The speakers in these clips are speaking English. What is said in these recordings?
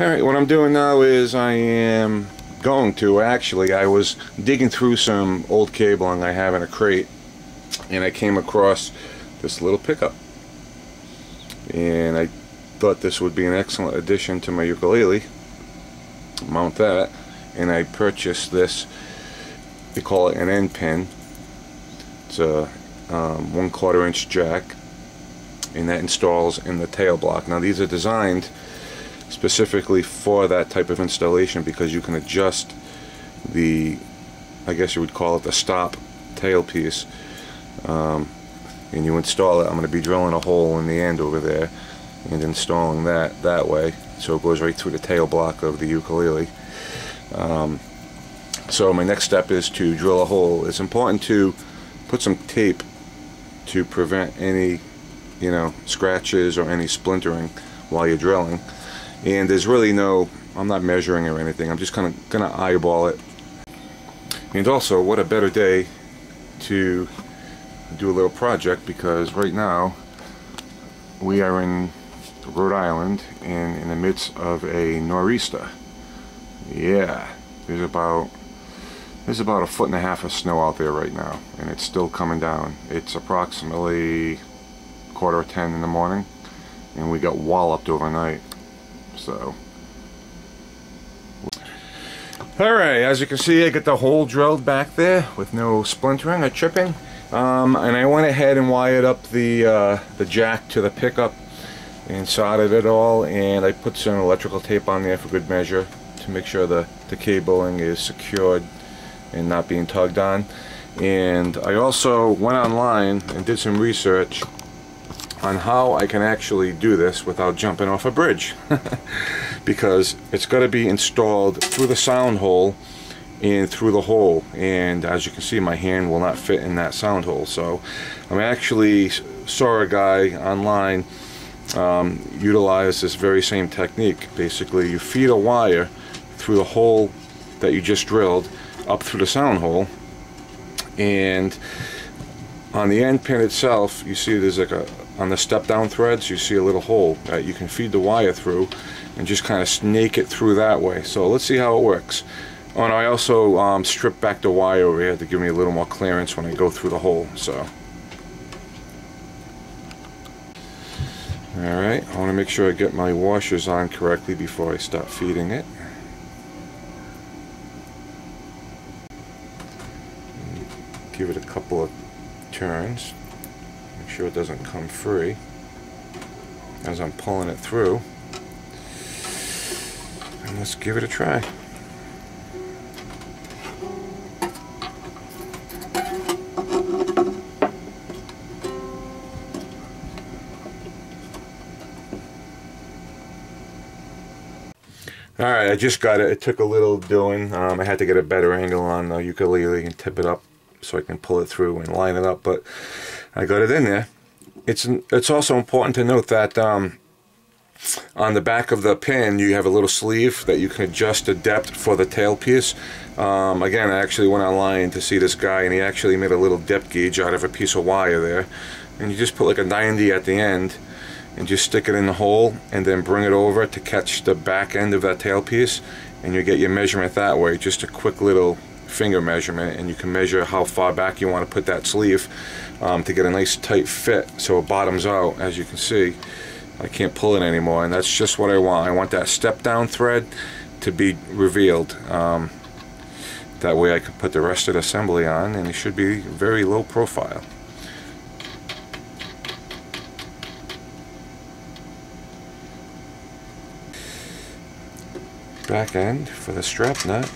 Alright, what I'm doing now is I was digging through some old cabling I have in a crate, and I came across this little pickup, and I thought this would be an excellent addition to my ukulele. Mount that, and I purchased this. They call it an endpin. It's a 1/4 inch jack, and that installs in the tail block. Now these are designed specifically for that type of installation because you can adjust the, I guess you would call it the stop tailpiece, and you install it. I'm going to be drilling a hole in the end over there and installing that way, so it goes right through the tail block of the ukulele. So my next step is to drill a hole. It's important to put some tape to prevent any, scratches or any splintering while you're drilling. And there's really I'm not measuring or anything. I'm just kind of gonna eyeball it. And also, what a better day to do a little project, because right now we are in Rhode Island and in the midst of a nor'easter. Yeah, there's about 1.5 feet of snow out there right now, and it's still coming down. It's approximately 9:45 in the morning, and we got walloped overnight. So, alright, as you can see, I got the hole drilled back there with no splintering or chipping, and I went ahead and wired up the jack to the pickup and soldered it all, and I put some electrical tape on there for good measure to make sure the cabling is secured and not being tugged on. And I also went online and did some research on how I can actually do this without jumping off a bridge because it's got to be installed through the sound hole and through the hole, and as you can see, my hand will not fit in that sound hole. So I actually saw a guy online utilize this very same technique. Basically, you feed a wire through the hole that you just drilled up through the sound hole, and on the end pin itself, you see there's like on the step down threads, you see a little hole that you can feed the wire through and just kind of snake it through that way. So let's see how it works. Oh, and I also stripped back the wire over here to give me a little more clearance when I go through the hole. So alright, I want to make sure I get my washers on correctly before I start feeding it. Give it a couple of turns, make sure it doesn't come free as I'm pulling it through, and let's give it a try. Alright, I just got it. It took a little doing. I had to get a better angle on the ukulele and tip it up so I can pull it through and line it up, but I got it in there. It's also important to note that on the back of the pin you have a little sleeve that you can adjust the depth for the tailpiece. Again, I actually went online to see this guy, and he actually made a little depth gauge out of a piece of wire there, and you just put like a 90 at the end and just stick it in the hole and then bring it over to catch the back end of that tailpiece, and you get your measurement that way. Just a quick little finger measurement, and you can measure how far back you want to put that sleeve to get a nice tight fit so it bottoms out. As you can see, I can't pull it anymore, and that's just what I want. I want that step down thread to be revealed. That way I can put the rest of the assembly on, and it should be very low profile. Back end for the strap nut,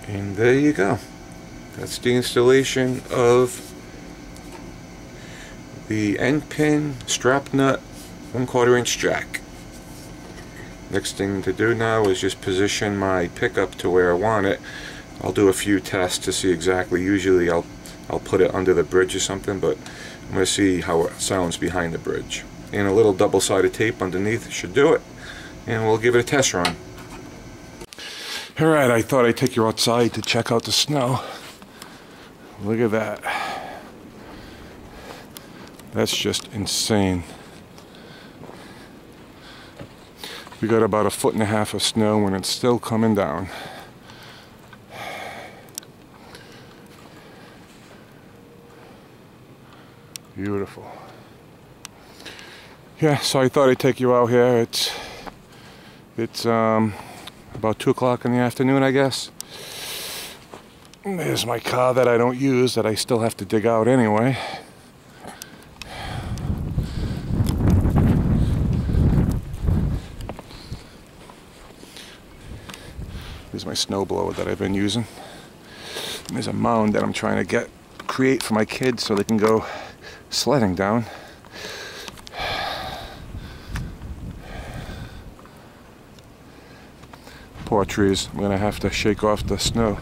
and there you go. That's the installation of the end pin strap nut 1/4 inch jack. Next thing to do now is just position my pickup to where I want it. I'll do a few tests to see exactly. Usually I'll put it under the bridge or something, but I'm going to see how it sounds behind the bridge. And a little double-sided tape underneath should do it, and we'll give it a test run. Alright, I thought I'd take you outside to check out the snow. Look at that. That's just insane. We got about 1.5 feet of snow and it's still coming down. Beautiful. Yeah, so I thought I'd take you out here. It's about 2 o'clock in the afternoon, I guess. There's my car that I don't use, that I still have to dig out anyway. There's my snowblower that I've been using. And there's a mound that I'm trying to create for my kids so they can go sledding down. Poor trees. I'm gonna have to shake off the snow.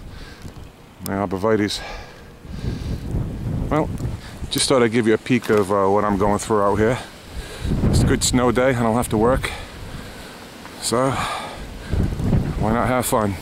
My arborvitaes. Well, just thought I'd give you a peek of what I'm going through out here. It's a good snow day. I don't have to work. So, why not have fun?